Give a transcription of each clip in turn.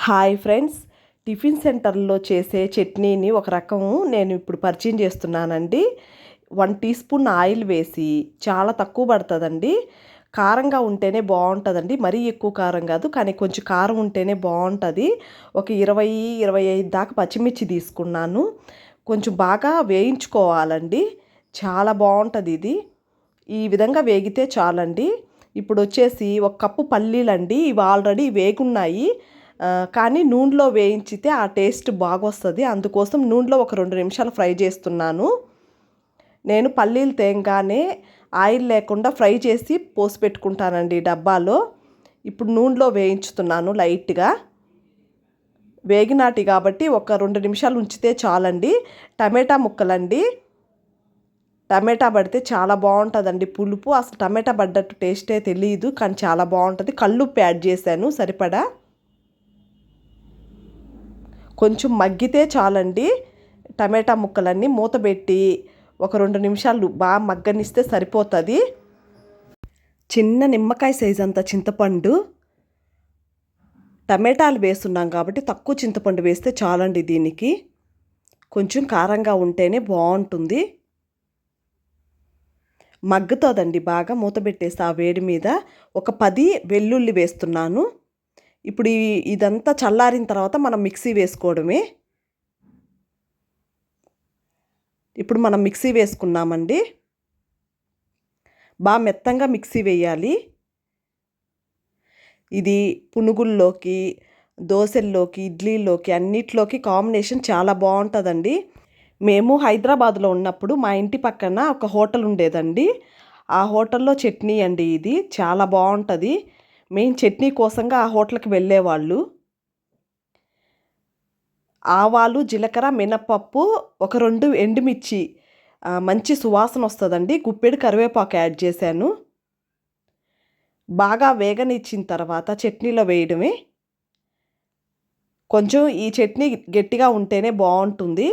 Hi friends, tiffin సెంటర్లో చేసే చట్నీని ఒక రకము నేను ఇప్పుడు పరిచయం చేస్తున్నానండి. 1 టీ స్పూన్ ఆయిల్ వేసి చాలా తక్కువ పడుతుందండి. కారంగా ఉంటేనే బాగుంటుందండి, మరీ ఎక్కువ కారం కాదు, కానీ కొంచెం కారం ఉంటేనే బాగుంటుంది. ఒక 20-25 దాకా పచ్చిమిర్చి తీసుకున్నాను. కొంచెం బాగా వేయించుకోవాలండి, చాలా బాగుంటుంది ఇది. ఈ విధంగా వేగితే చాలండి. ఇప్పుడు వచ్చేసి 1 కప్పు పల్లీలండి, ఇవి ఆల్రెడీ వేగున్నాయి. కానీ నూనెలో వేయించితే ఆ టేస్ట్ బాగొస్తుంది. అందుకోసం నూనెలో ఒక 2 నిమిషాలు ఫ్రై చేస్తున్నాను. నేను పల్లీలు తేంగానే ఆయిల్ లేకుండా ఫ్రై చేసి పోసి పెట్టుకుంటానండి డబ్బాలో. ఇప్పుడు నూనెలో వేయించుతున్నాను లైట్గా. వేగినాటి కాబట్టి ఒక 2 నిమిషాలు ఉంచితే చాలండి. టమాటా ముక్కలండి, టమాటా పడితే చాలా బాగుంటుందండి. పులుపు అసలు టమాటా పడ్డట్టు టేస్టే తెలియదు, కానీ చాలా బాగుంటుంది. కల్లుప్పు యాడ్ చేశాను సరిపడా. కొంచెం మగ్గితే చాలండి. టమాటా ముక్కలన్నీ మూతబెట్టి ఒక 2 నిమిషాలు బాగా మగ్గనిస్తే సరిపోతుంది. చిన్న నిమ్మకాయ సైజ్ అంత చింతపండు, టమాటాలు వేస్తున్నాం కాబట్టి తక్కువ చింతపండు వేస్తే చాలండి. దీనికి కొంచెం కారంగా ఉంటేనే బాగుంటుంది. మగ్గుతుందండి బాగా. మూతబెట్టేసి ఆ వేడి మీద ఒక 10 వెల్లుల్లి వేస్తున్నాను. ఇప్పుడు ఇదంతా చల్లారిన తర్వాత మనం మిక్సీ వేసుకోవడమే. ఇప్పుడు మనం మిక్సీ వేసుకున్నామండి. బాగా మెత్తంగా మిక్సీ వేయాలి. ఇది పునుగుల్లోకి, దోశల్లోకి, ఇడ్లీలోకి అన్నిట్లోకి కాంబినేషన్ చాలా బాగుంటుందండి. మేము హైదరాబాద్లో ఉన్నప్పుడు మా ఇంటి పక్కన ఒక హోటల్ ఉండేదండి. ఆ హోటల్లో చట్నీ అండి ఇది, చాలా బాగుంటుంది. మేము చట్నీ కోసంగా ఆ హోటల్కి వెళ్ళేవాళ్ళు. ఆవాలు, జీలకర్ర, మినపప్పు, ఒక 2 ఎండుమిర్చి, మంచి సువాసన వస్తుందండి. గుప్పెడు కరివేపాకు యాడ్ చేశాను. బాగా వేగనిచ్చిన తర్వాత చట్నీలో వేయడమే. కొంచెం ఈ చట్నీ గట్టిగా ఉంటేనే బాగుంటుంది.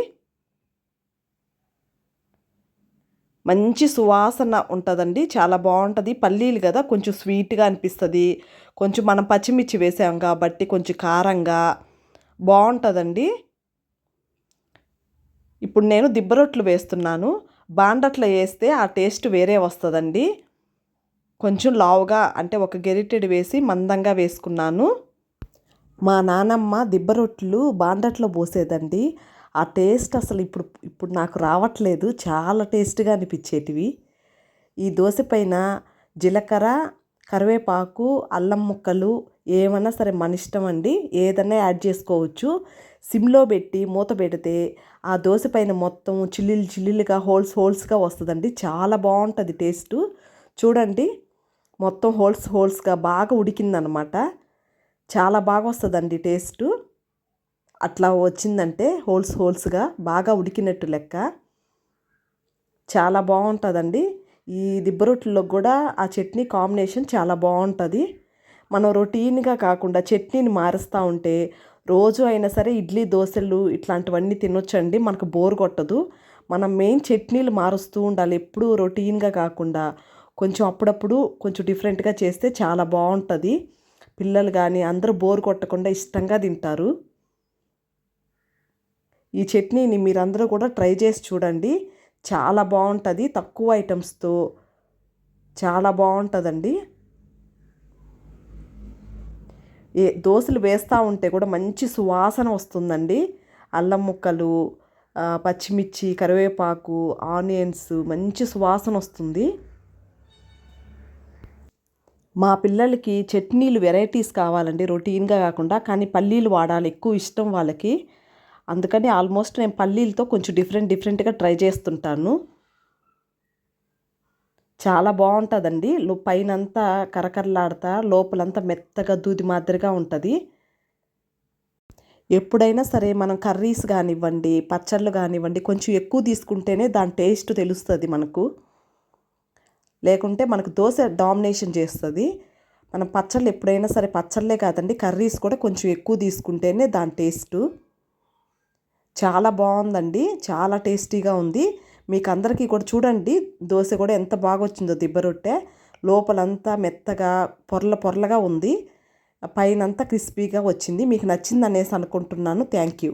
మంచి సువాసన ఉంటుందండి, చాలా బాగుంటుంది. పల్లీలు కదా, కొంచెం స్వీట్గా అనిపిస్తుంది. కొంచెం మనం పచ్చిమిర్చి వేసాం కాబట్టి కొంచెం కారంగా బాగుంటుందండి. ఇప్పుడు నేను దిబ్బరొట్లు వేస్తున్నాను. బాండట్లో వేస్తే ఆ టేస్ట్ వేరే వస్తుందండి. కొంచెం లావుగా అంటే ఒక గెరిటెడు వేసి మందంగా వేసుకున్నాను. మా నానమ్మ దిబ్బరొట్లు బాండట్లో పోసేదండి. ఆ టేస్ట్ అసలు ఇప్పుడు నాకు రావట్లేదు. చాలా టేస్ట్గా అనిపించేటివి. ఈ దోశ పైన జీలకర్ర, కరివేపాకు, అల్లం ముక్కలు ఏమన్నా సరే మన ఇష్టం అండి, ఏదన్నా యాడ్ చేసుకోవచ్చు. సిమ్లో పెట్టి మూత పెడితే ఆ దోశ పైన మొత్తం చిల్లులుగా హోల్స్గా వస్తుందండి. చాలా బాగుంటుంది టేస్టు. చూడండి, మొత్తం హోల్స్గా బాగా ఉడికిందనమాట. చాలా బాగా వస్తుందండి టేస్టు. అట్లా వచ్చిందంటే హోల్స్గా బాగా ఉడికినట్టు లెక్క. చాలా బాగుంటుందండి. ఈ దిబ్బరొట్టులో కూడా ఆ చట్నీ కాంబినేషన్ చాలా బాగుంటుంది. మనం రొటీన్గా కాకుండా చట్నీని మారుస్తూ ఉంటే రోజు అయినా సరే ఇడ్లీ, దోశలు ఇట్లాంటివన్నీ తినొచ్చండి, మనకు బోర్ కొట్టదు. మనం మెయిన్ చట్నీలు మారుస్తూ ఉండాలి, ఎప్పుడూ రొటీన్గా కాకుండా కొంచెం అప్పుడప్పుడు కొంచెం డిఫరెంట్గా చేస్తే చాలా బాగుంటుంది. పిల్లలు కానీ అందరూ బోర్ కొట్టకుండా ఇష్టంగా తింటారు. ఈ చట్నీని మీరందరూ కూడా ట్రై చేసి చూడండి, చాలా బాగుంటుంది. తక్కువ ఐటమ్స్తో చాలా బాగుంటుందండి. దోశలు వేస్తూ ఉంటే కూడా మంచి సువాసన వస్తుందండి. అల్లం ముక్కలు, పచ్చిమిర్చి, కరివేపాకు, ఆనియన్స్, మంచి సువాసన వస్తుంది. మా పిల్లలకి చట్నీలు వెరైటీస్ కావాలండి, రొటీన్గా కాకుండా. కానీ పల్లీలు వాడాలి, ఎక్కువ ఇష్టం వాళ్ళకి. అందుకని ఆల్మోస్ట్ నేను పల్లీలతో కొంచెం డిఫరెంట్గా ట్రై చేస్తుంటాను. చాలా బాగుంటుందండి. పైనంతా కరకరలాడుతా, లోపలంతా మెత్తగా దూది మాదిరిగా ఉంటుంది. ఎప్పుడైనా సరే మనం కర్రీస్ కానివ్వండి, పచ్చళ్ళు కానివ్వండి, కొంచెం ఎక్కువ తీసుకుంటేనే దాని టేస్ట్ తెలుస్తుంది మనకు. లేకుంటే మనకు దోశ డామినేషన్ చేస్తుంది. మనం పచ్చళ్ళు ఎప్పుడైనా సరే, పచ్చళ్ళే కాదండి, కర్రీస్ కూడా కొంచెం ఎక్కువ తీసుకుంటేనే దాని టేస్టు. చాలా బాగుందండి, చాలా టేస్టీగా ఉంది. మీకు అందరికీ కూడా చూడండి, దోశ కూడా ఎంత బాగా వచ్చిందో దిబ్బరొట్టె. లోపలంతా మెత్తగా పొరలుగా ఉంది. పైనంతా క్రిస్పీగా వచ్చింది. మీకు నచ్చిందనేసి అనుకుంటున్నాను. Thank you.